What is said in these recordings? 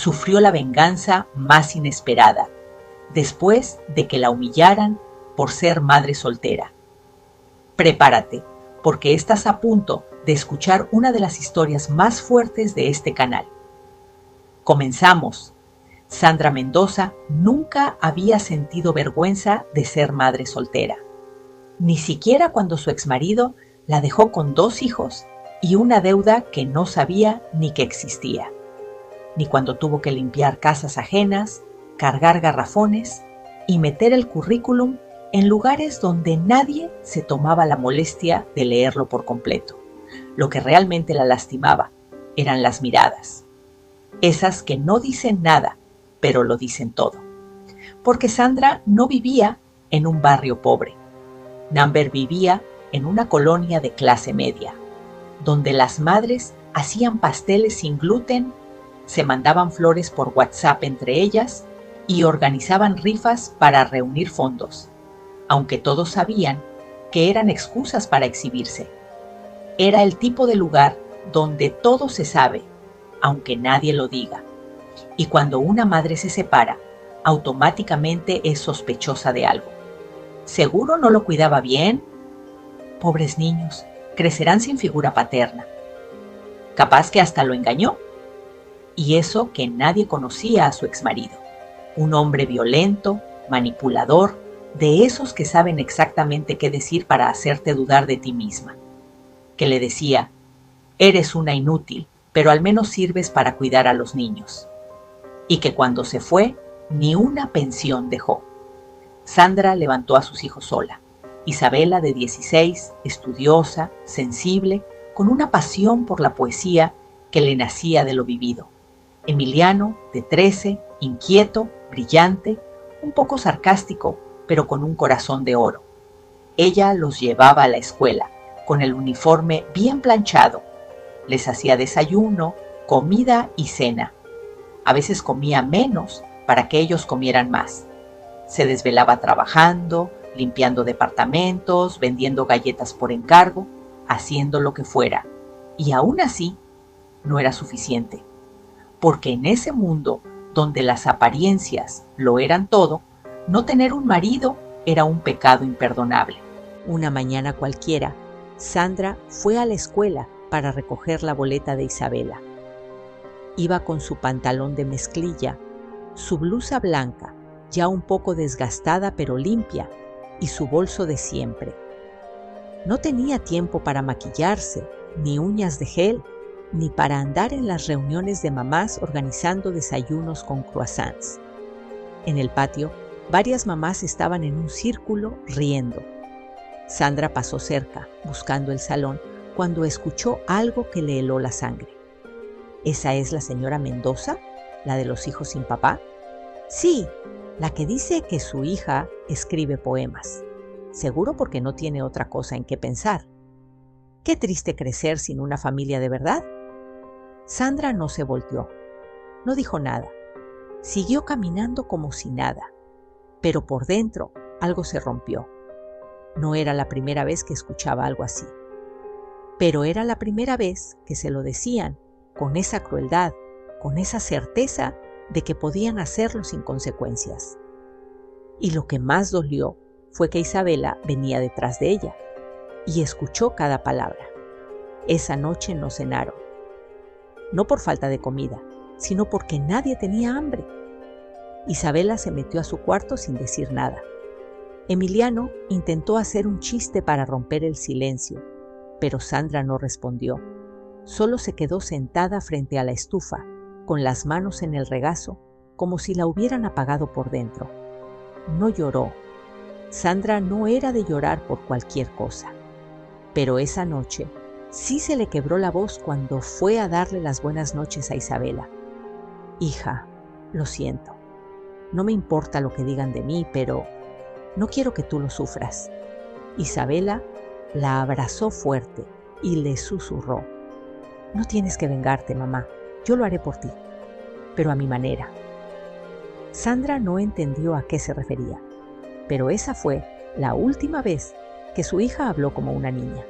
sufrió la venganza más inesperada, después de que la humillaran por ser madre soltera. Prepárate, porque estás a punto de escuchar una de las historias más fuertes de este canal. Comenzamos. Sandra Mendoza nunca había sentido vergüenza de ser madre soltera, ni siquiera cuando su exmarido la dejó con 2 hijos y una deuda que no sabía ni que existía, ni cuando tuvo que limpiar casas ajenas, cargar garrafones y meter el currículum en lugares donde nadie se tomaba la molestia de leerlo por completo. Lo que realmente la lastimaba eran las miradas, esas que no dicen nada, pero lo dicen todo. Porque Sandra no vivía en un barrio pobre. Number vivía en una colonia de clase media, donde las madres hacían pasteles sin gluten, se mandaban flores por WhatsApp entre ellas y organizaban rifas para reunir fondos, aunque todos sabían que eran excusas para exhibirse. Era el tipo de lugar donde todo se sabe, aunque nadie lo diga. Y cuando una madre se separa, automáticamente es sospechosa de algo. ¿Seguro no lo cuidaba bien? Pobres niños, crecerán sin figura paterna. Capaz que hasta lo engañó. Y eso que nadie conocía a su exmarido. Un hombre violento, manipulador, de esos que saben exactamente qué decir para hacerte dudar de ti misma. Que le decía, eres una inútil, pero al menos sirves para cuidar a los niños. Y que cuando se fue, ni una pensión dejó. Sandra levantó a sus hijos sola. Isabela, de 16, estudiosa, sensible, con una pasión por la poesía que le nacía de lo vivido. Emiliano, de 13, inquieto, brillante, un poco sarcástico, pero con un corazón de oro. Ella los llevaba a la escuela, con el uniforme bien planchado. Les hacía desayuno, comida y cena. A veces comía menos para que ellos comieran más. Se desvelaba trabajando, limpiando departamentos, vendiendo galletas por encargo, haciendo lo que fuera. Y aún así, no era suficiente. Porque en ese mundo donde las apariencias lo eran todo, no tener un marido era un pecado imperdonable. Una mañana cualquiera, Sandra fue a la escuela para recoger la boleta de Isabela. Iba con su pantalón de mezclilla, su blusa blanca, ya un poco desgastada pero limpia, y su bolso de siempre. No tenía tiempo para maquillarse, ni uñas de gel, ni para andar en las reuniones de mamás organizando desayunos con croissants. En el patio, varias mamás estaban en un círculo riendo. Sandra pasó cerca, buscando el salón, cuando escuchó algo que le heló la sangre. ¿Esa es la señora Mendoza, la de los hijos sin papá? Sí, la que dice que su hija escribe poemas. Seguro porque no tiene otra cosa en qué pensar. Qué triste crecer sin una familia de verdad. Sandra no se volteó, no dijo nada. Siguió caminando como si nada, pero por dentro algo se rompió. No era la primera vez que escuchaba algo así, pero era la primera vez que se lo decían con esa crueldad, con esa certeza de que podían hacerlo sin consecuencias. Y lo que más dolió fue que Isabela venía detrás de ella y escuchó cada palabra. Esa noche no cenaron, no por falta de comida, sino porque nadie tenía hambre. Isabela se metió a su cuarto sin decir nada. Emiliano intentó hacer un chiste para romper el silencio, pero Sandra no respondió. Solo se quedó sentada frente a la estufa, con las manos en el regazo, como si la hubieran apagado por dentro. No lloró. Sandra no era de llorar por cualquier cosa. Pero esa noche sí se le quebró la voz cuando fue a darle las buenas noches a Isabela. Hija, lo siento. No me importa lo que digan de mí, pero no quiero que tú lo sufras. Isabela la abrazó fuerte y le susurró. No tienes que vengarte, mamá. Yo lo haré por ti, pero a mi manera. Sandra no entendió a qué se refería, pero esa fue la última vez que su hija habló como una niña.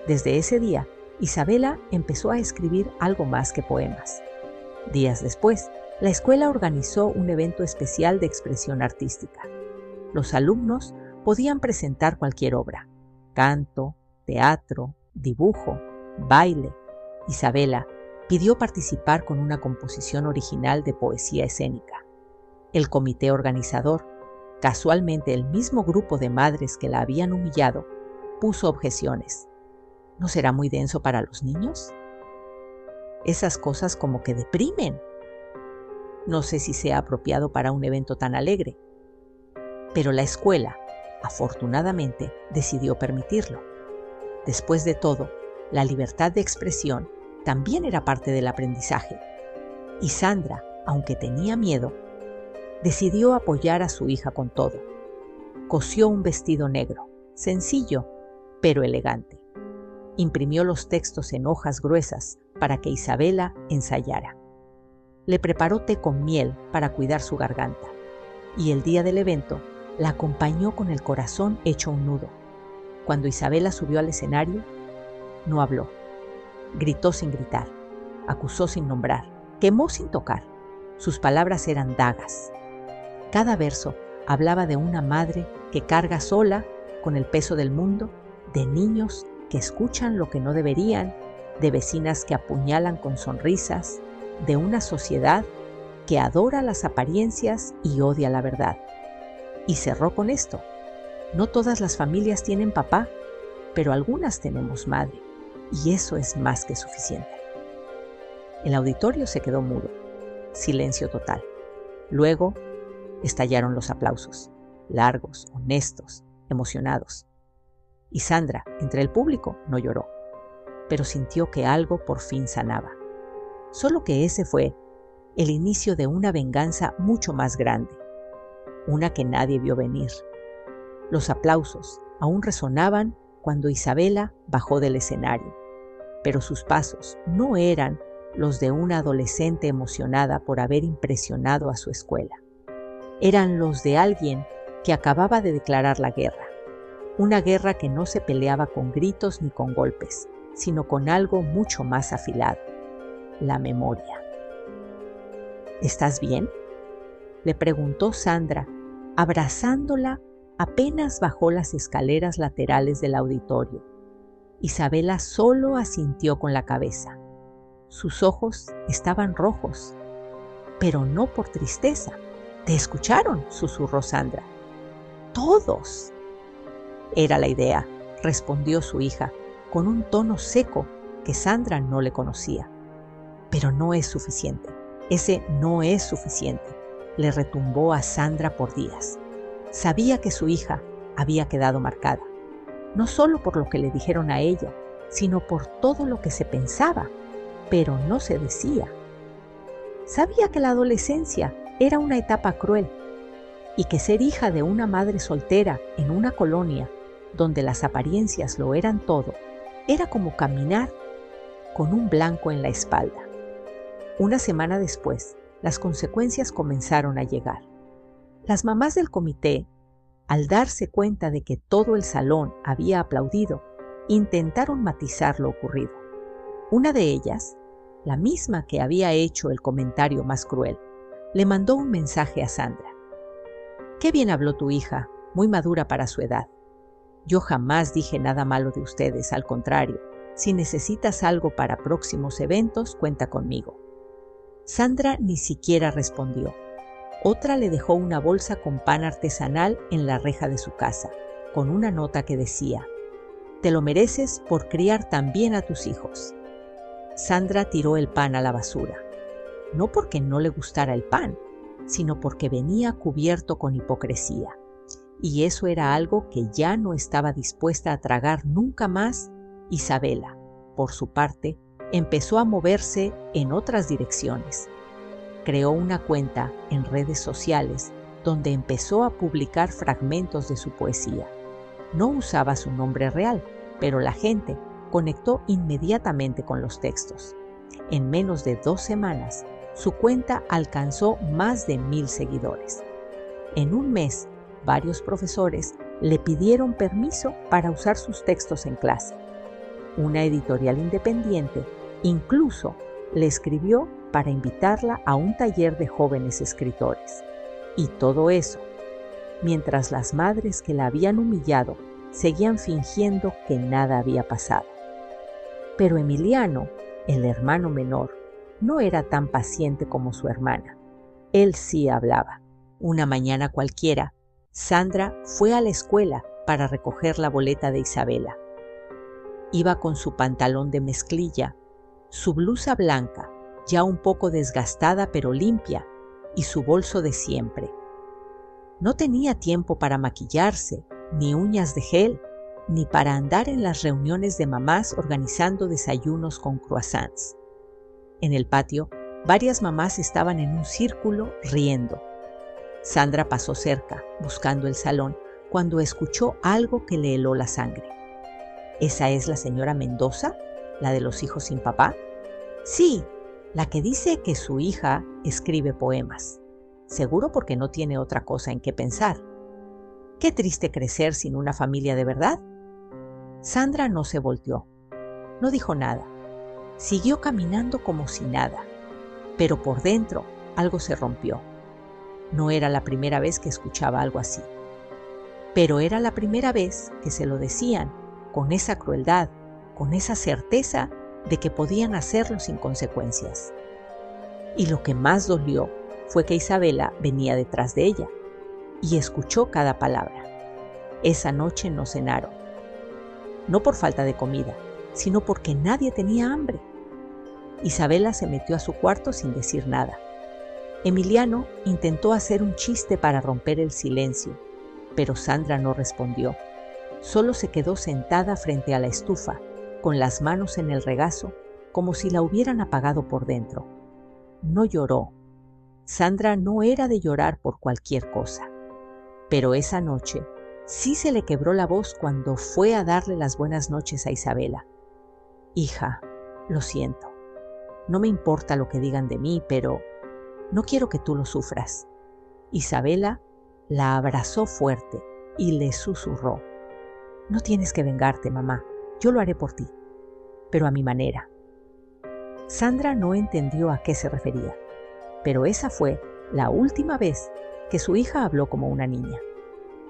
Desde ese día, Isabela empezó a escribir algo más que poemas. Días después, La escuela organizó un evento especial de expresión artística. Los alumnos podían presentar cualquier obra: canto, teatro, dibujo, baile. Isabela pidió participar con una composición original de poesía escénica. El comité organizador, casualmente el mismo grupo de madres que la habían humillado, puso objeciones. ¿No será muy denso para los niños? Esas cosas como que deprimen. No sé si sea apropiado para un evento tan alegre. Pero la escuela, afortunadamente, decidió permitirlo. Después de todo, la libertad de expresión también era parte del aprendizaje. Y Sandra, aunque tenía miedo, decidió apoyar a su hija con todo. Cosió un vestido negro, sencillo, pero elegante. Imprimió los textos en hojas gruesas para que Isabela ensayara. Le preparó té con miel para cuidar su garganta, y el día del evento la acompañó con el corazón hecho un nudo. Cuando Isabela subió al escenario, no habló. Gritó sin gritar, acusó sin nombrar, quemó sin tocar. Sus palabras eran dagas. Cada verso hablaba de una madre que carga sola con el peso del mundo, de niños que escuchan lo que no deberían, de vecinas que apuñalan con sonrisas, de una sociedad que adora las apariencias y odia la verdad. Y cerró con esto: no todas las familias tienen papá, pero algunas tenemos madre, y eso es más que suficiente. El auditorio se quedó mudo, silencio total. Luego estallaron los aplausos, largos, honestos, emocionados. Y Sandra, entre el público, no lloró, pero sintió que algo por fin sanaba. Solo que ese fue el inicio de una venganza mucho más grande, una que nadie vio venir. Los aplausos aún resonaban cuando Isabela bajó del escenario, pero sus pasos no eran los de una adolescente emocionada por haber impresionado a su escuela. Eran los de alguien que acababa de declarar la guerra, una guerra que no se peleaba con gritos ni con golpes, sino con algo mucho más afilado: la memoria. ¿Estás bien?, le preguntó Sandra, abrazándola apenas bajó las escaleras laterales del auditorio. Isabela solo asintió con la cabeza. Sus ojos estaban rojos, pero no por tristeza. «¿Te escucharon?», susurró Sandra. «Todos». «Era la idea», respondió su hija, con un tono seco que Sandra no le conocía. «Pero no es suficiente. Ese no es suficiente», le retumbó a Sandra por días. Sabía que su hija había quedado marcada, no solo por lo que le dijeron a ella, sino por todo lo que se pensaba, pero no se decía. Sabía que la adolescencia era una etapa cruel y que ser hija de una madre soltera en una colonia donde las apariencias lo eran todo, era como caminar con un blanco en la espalda. Una semana después, las consecuencias comenzaron a llegar. Las mamás del comité, al darse cuenta de que todo el salón había aplaudido, intentaron matizar lo ocurrido. Una de ellas, la misma que había hecho el comentario más cruel, le mandó un mensaje a Sandra. «Qué bien habló tu hija, muy madura para su edad. Yo jamás dije nada malo de ustedes, al contrario. Si necesitas algo para próximos eventos, cuenta conmigo». Sandra ni siquiera respondió. Otra le dejó una bolsa con pan artesanal en la reja de su casa, con una nota que decía: «Te lo mereces por criar tan bien a tus hijos». Sandra tiró el pan a la basura, no porque no le gustara el pan, sino porque venía cubierto con hipocresía. Y eso era algo que ya no estaba dispuesta a tragar nunca más. Isabela, por su parte, empezó a moverse en otras direcciones. Creó una cuenta en redes sociales donde empezó a publicar fragmentos de su poesía. No usaba su nombre real, pero la gente conectó inmediatamente con los textos. En menos de 2 semanas, su cuenta alcanzó más de 1000 seguidores. En un mes, varios profesores le pidieron permiso para usar sus textos en clase. Una editorial independiente incluso le escribió para invitarla a un taller de jóvenes escritores. Y todo eso, mientras las madres que la habían humillado seguían fingiendo que nada había pasado. Pero Emiliano, el hermano menor, no era tan paciente como su hermana. Él sí hablaba. Una mañana cualquiera, Sandra fue a la escuela para recoger la boleta de Isabela. Iba con su pantalón de mezclilla, su blusa blanca, ya un poco desgastada pero limpia, y su bolso de siempre. No tenía tiempo para maquillarse, ni uñas de gel, ni para andar en las reuniones de mamás organizando desayunos con croissants. En el patio, varias mamás estaban en un círculo riendo. Sandra pasó cerca, buscando el salón, cuando escuchó algo que le heló la sangre. ¿Esa es la señora Mendoza, la de los hijos sin papá? Sí, la que dice que su hija escribe poemas. Seguro porque no tiene otra cosa en qué pensar. Qué triste crecer sin una familia de verdad. Sandra no se volteó. No dijo nada. Siguió caminando como si nada. Pero por dentro algo se rompió. No era la primera vez que escuchaba algo así. Pero era la primera vez que se lo decían con esa crueldad, con esa certeza de que podían hacerlo sin consecuencias. Y lo que más dolió fue que Isabela venía detrás de ella y escuchó cada palabra. Esa noche no cenaron. No por falta de comida, sino porque nadie tenía hambre. Isabela se metió a su cuarto sin decir nada. Emiliano intentó hacer un chiste para romper el silencio, pero Sandra no respondió. Solo se quedó sentada frente a la estufa, con las manos en el regazo, como si la hubieran apagado por dentro. No lloró. Sandra no era de llorar por cualquier cosa. Pero esa noche sí se le quebró la voz cuando fue a darle las buenas noches a Isabela. Hija, lo siento. No me importa lo que digan de mí, pero no quiero que tú lo sufras. Isabela la abrazó fuerte y le susurró. No tienes que vengarte, mamá. Yo lo haré por ti, pero a mi manera. Sandra no entendió a qué se refería, pero esa fue la última vez que su hija habló como una niña.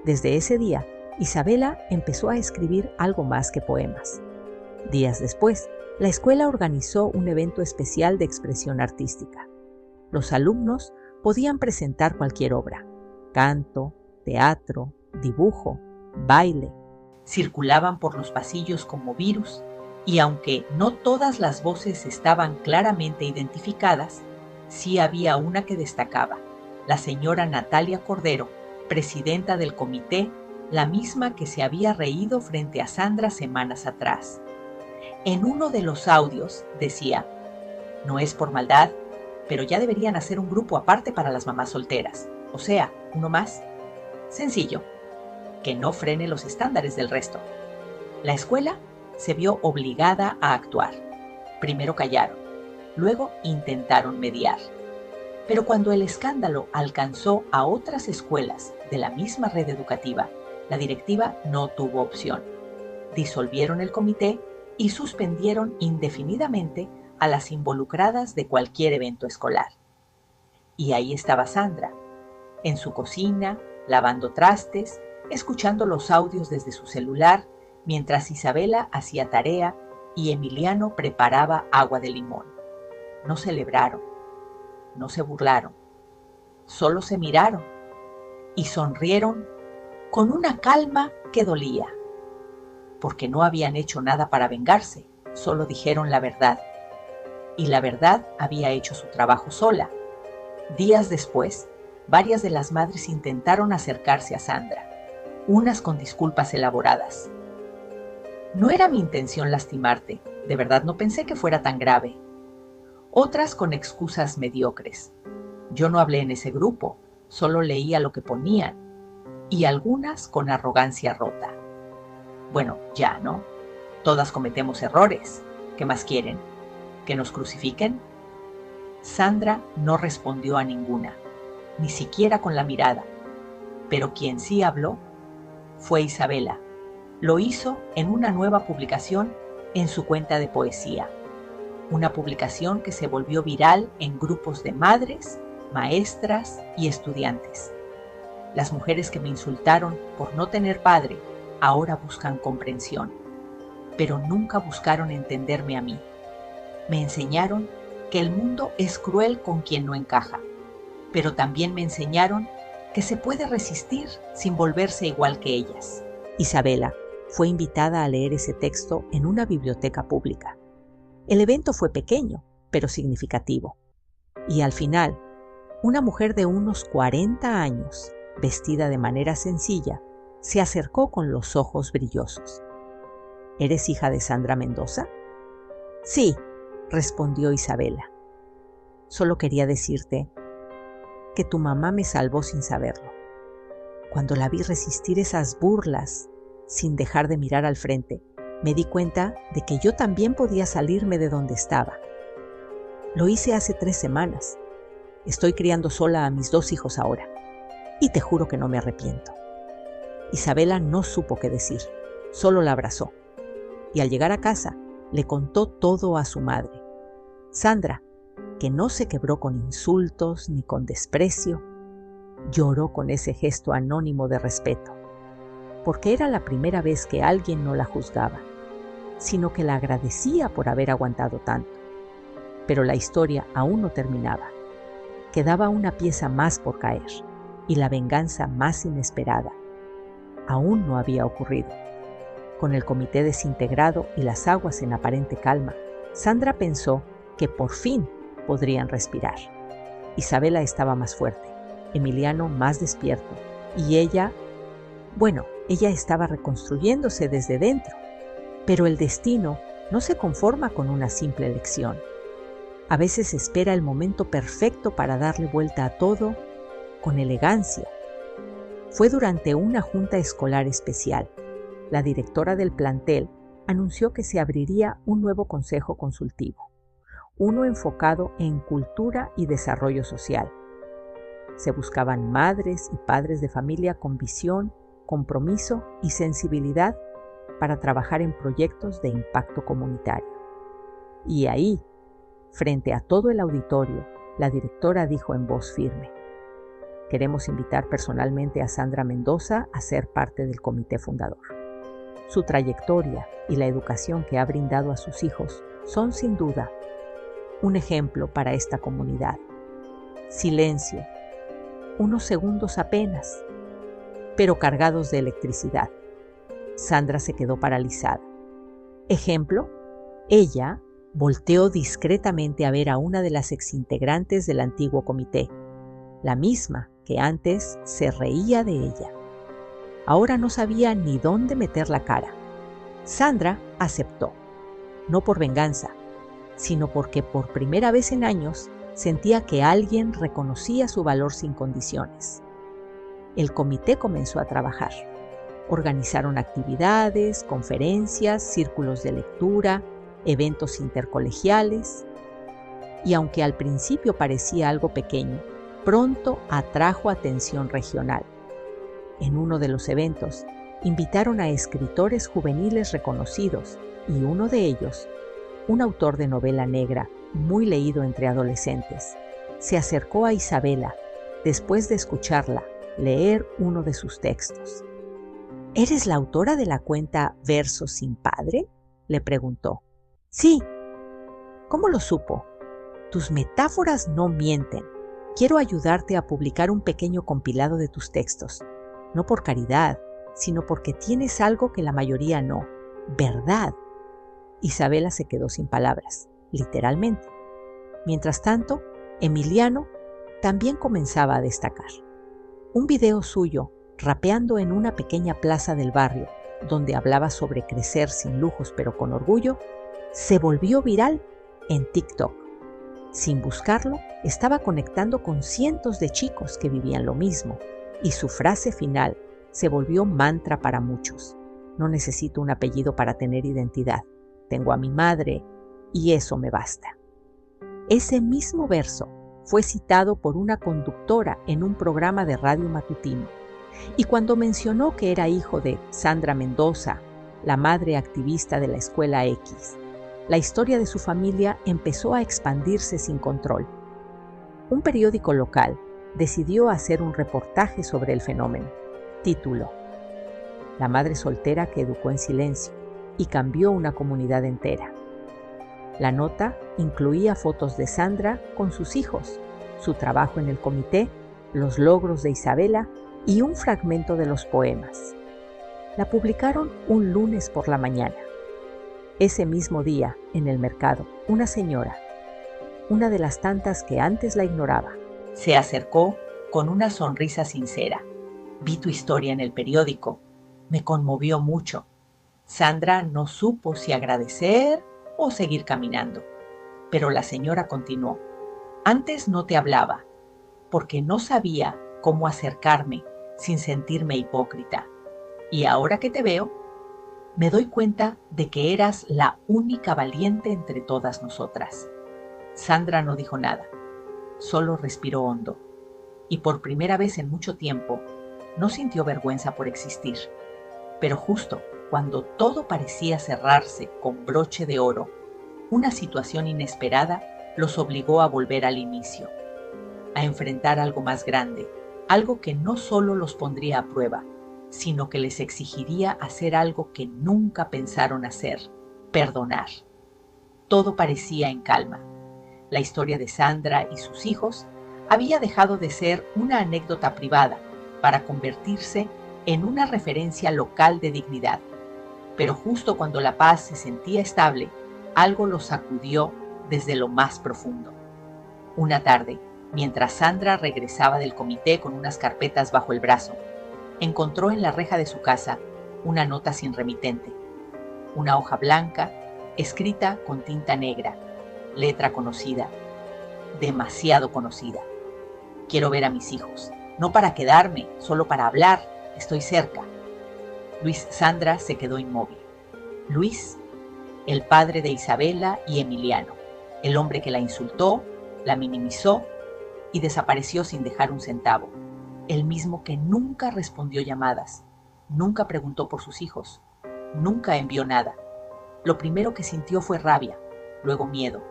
Desde ese día, Isabela empezó a escribir algo más que poemas. Días después, la escuela organizó un evento especial de expresión artística. Los alumnos podían presentar cualquier obra: canto, teatro, dibujo, baile. Circulaban por los pasillos como virus, y aunque no todas las voces estaban claramente identificadas, sí había una que destacaba: la señora Natalia Cordero, presidenta del comité, la misma que se había reído frente a Sandra semanas atrás. En uno de los audios decía: no es por maldad, pero ya deberían hacer un grupo aparte para las mamás solteras, o sea, uno más. Sencillo, que no frene los estándares del resto. La escuela se vio obligada a actuar. Primero callaron, luego intentaron mediar. Pero cuando el escándalo alcanzó a otras escuelas de la misma red educativa, la directiva no tuvo opción. Disolvieron el comité y suspendieron indefinidamente a las involucradas de cualquier evento escolar. Y ahí estaba Sandra, en su cocina, lavando trastes, escuchando los audios desde su celular, mientras Isabela hacía tarea y Emiliano preparaba agua de limón. No celebraron, no se burlaron, solo se miraron y sonrieron con una calma que dolía, porque no habían hecho nada para vengarse, solo dijeron la verdad. Y la verdad había hecho su trabajo sola. Días después, varias de las madres intentaron acercarse a Sandra, unas con disculpas elaboradas. No era mi intención lastimarte, de verdad no pensé que fuera tan grave. Otras con excusas mediocres. Yo no hablé en ese grupo, solo leía lo que ponían. Y algunas con arrogancia rota. Bueno, ya, ¿no? Todas cometemos errores. ¿Qué más quieren? ¿Que nos crucifiquen? Sandra no respondió a ninguna, ni siquiera con la mirada. Pero quien sí habló fue Isabela. Lo hizo en una nueva publicación en su cuenta de poesía. una publicación que se volvió viral en grupos de madres, maestras y estudiantes. Las mujeres que me insultaron por no tener padre ahora buscan comprensión, pero nunca buscaron entenderme a mí. Me enseñaron que el mundo es cruel con quien no encaja, pero también me enseñaron que se puede resistir sin volverse igual que ellas. Isabela fue invitada a leer ese texto en una biblioteca pública. El evento fue pequeño, pero significativo. Y al final, una mujer de unos 40 años, vestida de manera sencilla, se acercó con los ojos brillosos. ¿Eres hija de Sandra Mendoza? Sí, respondió Isabela. Solo quería decirte que tu mamá me salvó sin saberlo. Cuando la vi resistir esas burlas sin dejar de mirar al frente, me di cuenta de que yo también podía salirme de donde estaba. Lo hice hace 3 semanas. Estoy criando sola a mis 2 hijos ahora. Y te juro que no me arrepiento. Isabela no supo qué decir, solo la abrazó. Y al llegar a casa, le contó todo a su madre. Sandra, que no se quebró con insultos ni con desprecio, lloró con ese gesto anónimo de respeto, porque era la primera vez que alguien no la juzgaba, sino que la agradecía por haber aguantado tanto. Pero la historia aún no terminaba. Quedaba una pieza más por caer, y la venganza más inesperada aún no había ocurrido. Con el comité desintegrado y las aguas en aparente calma, Sandra pensó que por fin podrían respirar. Isabela estaba más fuerte, Emiliano más despierto, y ella estaba reconstruyéndose desde dentro. Pero el destino no se conforma con una simple elección. A veces espera el momento perfecto para darle vuelta a todo con elegancia. Fue durante una junta escolar especial. La directora del plantel anunció que se abriría un nuevo consejo consultivo, uno enfocado en cultura y desarrollo social. Se buscaban madres y padres de familia con visión, compromiso y sensibilidad para trabajar en proyectos de impacto comunitario. Y ahí, frente a todo el auditorio, la directora dijo en voz firme: queremos invitar personalmente a Sandra Mendoza a ser parte del comité fundador. Su trayectoria y la educación que ha brindado a sus hijos son sin duda un ejemplo para esta comunidad. Silencio, unos segundos apenas, pero cargados de electricidad. Sandra se quedó paralizada. Ejemplo, ella volteó discretamente a ver a una de las exintegrantes del antiguo comité, la misma que antes se reía de ella. Ahora no sabía ni dónde meter la cara. Sandra aceptó, no por venganza, sino porque por primera vez en años sentía que alguien reconocía su valor sin condiciones. El comité comenzó a trabajar. Organizaron actividades, conferencias, círculos de lectura, eventos intercolegiales. Y aunque al principio parecía algo pequeño, pronto atrajo atención regional. En uno de los eventos, invitaron a escritores juveniles reconocidos y uno de ellos, un autor de novela negra muy leído entre adolescentes, se acercó a Isabela después de escucharla leer uno de sus textos. ¿Eres la autora de la cuenta Versos sin padre?, le preguntó. Sí. ¿Cómo lo supo? Tus metáforas no mienten. Quiero ayudarte a publicar un pequeño compilado de tus textos, no por caridad, sino porque tienes algo que la mayoría no: verdad. Isabela se quedó sin palabras, literalmente. Mientras tanto, Emiliano también comenzaba a destacar. Un video suyo, rapeando en una pequeña plaza del barrio, donde hablaba sobre crecer sin lujos pero con orgullo, se volvió viral en TikTok. Sin buscarlo, estaba conectando con cientos de chicos que vivían lo mismo, y su frase final se volvió mantra para muchos. No necesito un apellido para tener identidad. Tengo a mi madre y eso me basta. Ese mismo verso fue citado por una conductora en un programa de radio matutino, y cuando mencionó que era hijo de Sandra Mendoza, la madre activista de la Escuela X, La historia de su familia empezó a expandirse sin control. Un periódico local decidió hacer un reportaje sobre el fenómeno. Título: La madre soltera que educó en silencio y cambió una comunidad entera. La nota incluía fotos de Sandra con sus hijos, su trabajo en el comité, los logros de Isabela y un fragmento de los poemas. La publicaron un lunes por la mañana. Ese mismo día, en el mercado, una señora, una de las tantas que antes la ignoraba, se acercó con una sonrisa sincera. Vi tu historia en el periódico. Me conmovió mucho. Sandra no supo si agradecer o seguir caminando. Pero la señora continuó. Antes no te hablaba, porque no sabía cómo acercarme sin sentirme hipócrita. Y ahora que te veo, me doy cuenta de que eras la única valiente entre todas nosotras. Sandra no dijo nada, solo respiró hondo, y por primera vez en mucho tiempo no sintió vergüenza por existir. Pero justo cuando todo parecía cerrarse con broche de oro, una situación inesperada los obligó a volver al inicio, a enfrentar algo más grande, algo que no solo los pondría a prueba, sino que les exigiría hacer algo que nunca pensaron hacer: perdonar. Todo parecía en calma. La historia de Sandra y sus hijos había dejado de ser una anécdota privada para convertirse en una referencia local de dignidad. Pero justo cuando la paz se sentía estable, algo los sacudió desde lo más profundo. Una tarde, mientras Sandra regresaba del comité con unas carpetas bajo el brazo, encontró en la reja de su casa una nota sin remitente, una hoja blanca escrita con tinta negra, letra conocida, demasiado conocida. Quiero ver a mis hijos, no para quedarme, solo para hablar, estoy cerca. Sandra se quedó inmóvil. Luis, el padre de Isabela y Emiliano, el hombre que la insultó, la minimizó y desapareció sin dejar un centavo. El mismo que nunca respondió llamadas, nunca preguntó por sus hijos, nunca envió nada. Lo primero que sintió fue rabia, luego miedo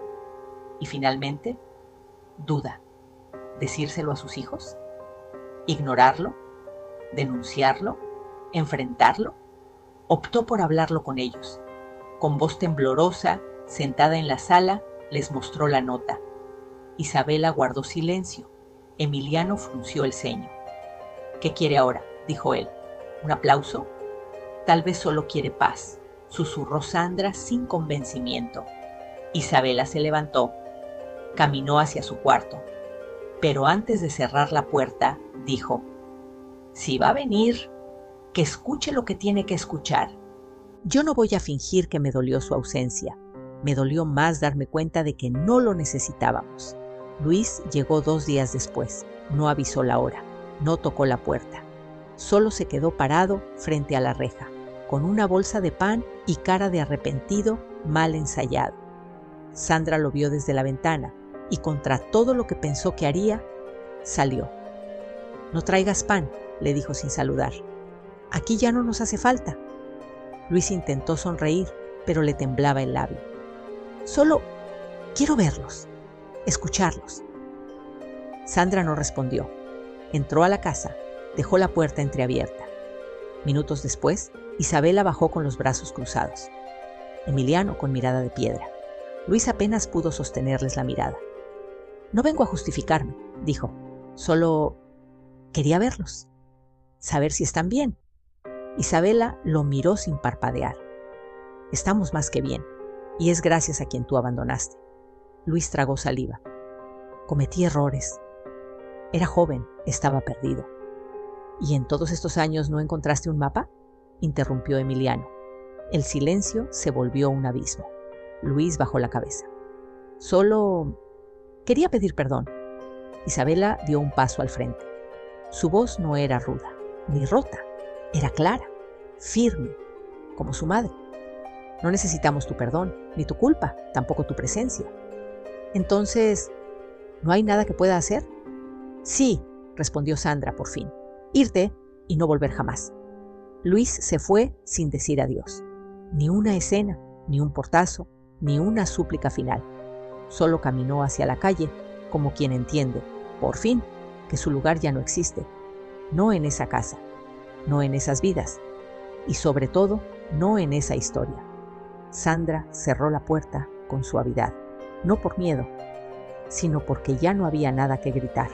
y finalmente duda. ¿Decírselo a sus hijos? ¿Ignorarlo? ¿Denunciarlo? ¿Enfrentarlo? Optó por hablarlo con ellos. Con voz temblorosa, sentada en la sala, les mostró la nota. Isabela guardó silencio. Emiliano frunció el ceño. ¿Qué quiere ahora?, dijo él. ¿Un aplauso? Tal vez solo quiere paz, susurró Sandra sin convencimiento. Isabela se levantó, caminó hacia su cuarto, pero antes de cerrar la puerta, dijo: si va a venir, que escuche lo que tiene que escuchar. Yo no voy a fingir que me dolió su ausencia. Me dolió más darme cuenta de que no lo necesitábamos. Luis llegó 2 días después. No avisó la hora. No tocó la puerta. Solo se quedó parado frente a la reja, con una bolsa de pan y cara de arrepentido mal ensayado. Sandra lo vio desde la ventana y, contra todo lo que pensó que haría, salió. No traigas pan, le dijo sin saludar. Aquí ya no nos hace falta. Luis intentó sonreír, pero le temblaba el labio. Solo quiero verlos, escucharlos. Sandra no respondió. Entró a la casa, dejó la puerta entreabierta. Minutos después, Isabela bajó con los brazos cruzados. Emiliano con mirada de piedra. Luis apenas pudo sostenerles la mirada. No vengo a justificarme, dijo. Solo quería verlos, saber si están bien. Isabela lo miró sin parpadear. Estamos más que bien, y es gracias a quien tú abandonaste. Luis tragó saliva. Cometí errores. Era joven, estaba perdido. ¿Y en todos estos años no encontraste un mapa?, interrumpió Emiliano. El silencio se volvió un abismo. Luis bajó la cabeza. Solo quería pedir perdón. Isabela dio un paso al frente. Su voz no era ruda, ni rota. Era clara, firme, como su madre. No necesitamos tu perdón, ni tu culpa, tampoco tu presencia. Entonces, ¿no hay nada que pueda hacer? Sí, respondió Sandra por fin. Irte y no volver jamás. Luis se fue sin decir adiós. Ni una escena, ni un portazo, ni una súplica final. Solo caminó hacia la calle como quien entiende, por fin, que su lugar ya no existe. No en esa casa, no en esas vidas y sobre todo no en esa historia. Sandra cerró la puerta con suavidad, no por miedo, sino porque ya no había nada que gritar.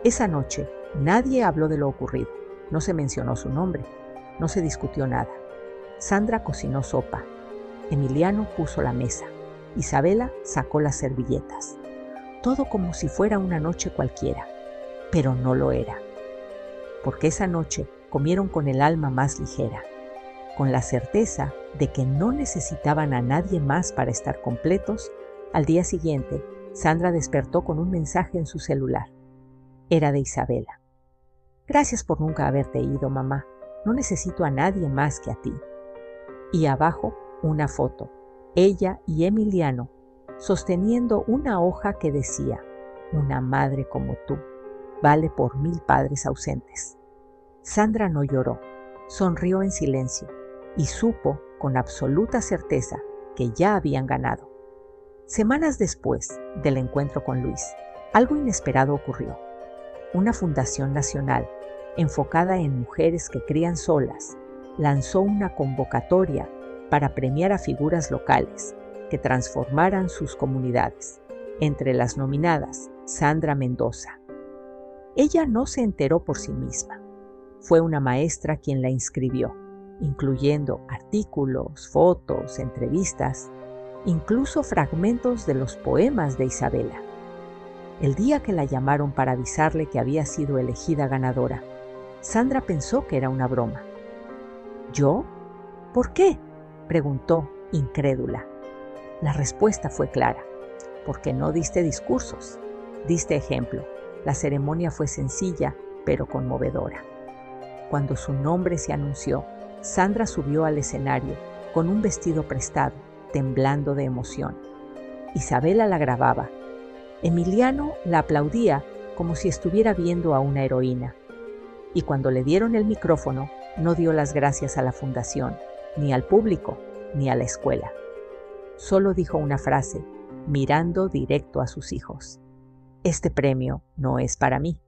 Esa noche nadie habló de lo ocurrido, no se mencionó su nombre, no se discutió nada. Sandra cocinó sopa, Emiliano puso la mesa, Isabela sacó las servilletas. Todo como si fuera una noche cualquiera, pero no lo era. Porque esa noche comieron con el alma más ligera, con la certeza de que no necesitaban a nadie más para estar completos. Al día siguiente, Sandra despertó con un mensaje en su celular. Era de Isabela. Gracias por nunca haberte ido, mamá. No necesito a nadie más que a ti. Y abajo, una foto, ella y Emiliano, sosteniendo una hoja que decía, una madre como tú, vale por 1000 padres ausentes. Sandra no lloró, sonrió en silencio y supo con absoluta certeza que ya habían ganado. Semanas después del encuentro con Luis, algo inesperado ocurrió. Una fundación nacional, enfocada en mujeres que crían solas, lanzó una convocatoria para premiar a figuras locales que transformaran sus comunidades. Entre las nominadas, Sandra Mendoza. Ella no se enteró por sí misma. Fue una maestra quien la inscribió, incluyendo artículos, fotos, entrevistas, incluso fragmentos de los poemas de Isabela. El día que la llamaron para avisarle que había sido elegida ganadora, Sandra pensó que era una broma. ¿Yo? ¿Por qué?, preguntó, incrédula. La respuesta fue clara. Porque no diste discursos, diste ejemplo. La ceremonia fue sencilla, pero conmovedora. Cuando su nombre se anunció, Sandra subió al escenario con un vestido prestado, temblando de emoción. Isabela la grababa. Emiliano la aplaudía como si estuviera viendo a una heroína. Y cuando le dieron el micrófono, no dio las gracias a la fundación, ni al público, ni a la escuela. Solo dijo una frase, mirando directo a sus hijos. Este premio no es para mí.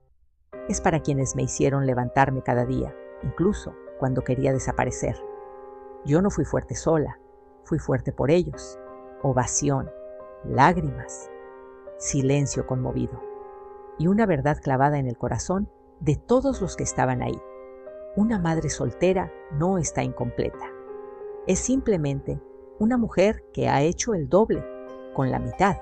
Es para quienes me hicieron levantarme cada día, incluso cuando quería desaparecer. Yo no fui fuerte sola, fui fuerte por ellos. Ovación, lágrimas, silencio conmovido y una verdad clavada en el corazón de todos los que estaban ahí. Una madre soltera no está incompleta. Es simplemente una mujer que ha hecho el doble, con la mitad.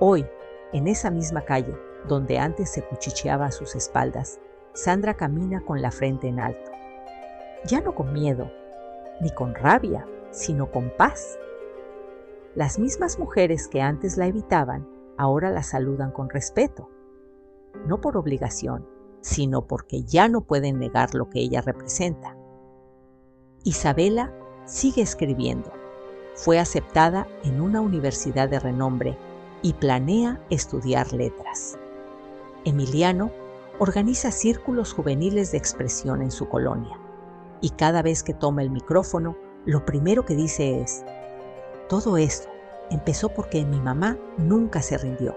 Hoy, en esa misma calle, donde antes se cuchicheaba a sus espaldas, Sandra camina con la frente en alto. Ya no con miedo, ni con rabia, sino con paz. Las mismas mujeres que antes la evitaban, ahora la saludan con respeto. No por obligación, sino porque ya no pueden negar lo que ella representa. Isabela sigue escribiendo. Fue aceptada en una universidad de renombre y planea estudiar letras. Emiliano organiza círculos juveniles de expresión en su colonia y cada vez que toma el micrófono, lo primero que dice es: todo esto empezó porque mi mamá nunca se rindió.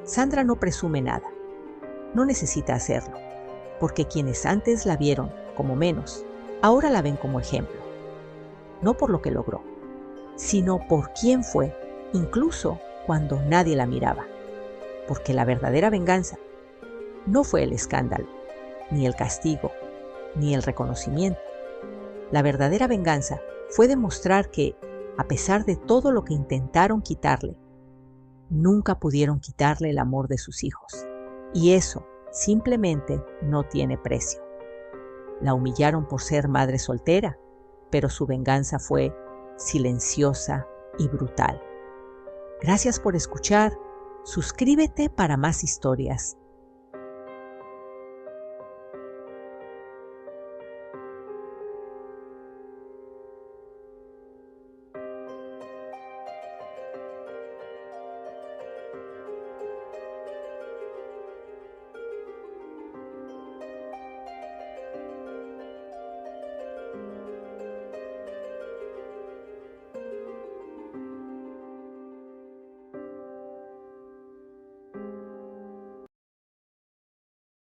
Sandra no presume nada, no necesita hacerlo, porque quienes antes la vieron como menos, ahora la ven como ejemplo. No por lo que logró, sino por quién fue, incluso cuando nadie la miraba. Porque la verdadera venganza no fue el escándalo, ni el castigo, ni el reconocimiento. La verdadera venganza fue demostrar que, a pesar de todo lo que intentaron quitarle, nunca pudieron quitarle el amor de sus hijos. Y eso simplemente no tiene precio. La humillaron por ser madre soltera, pero su venganza fue silenciosa y brutal. Gracias por escuchar. Suscríbete para más historias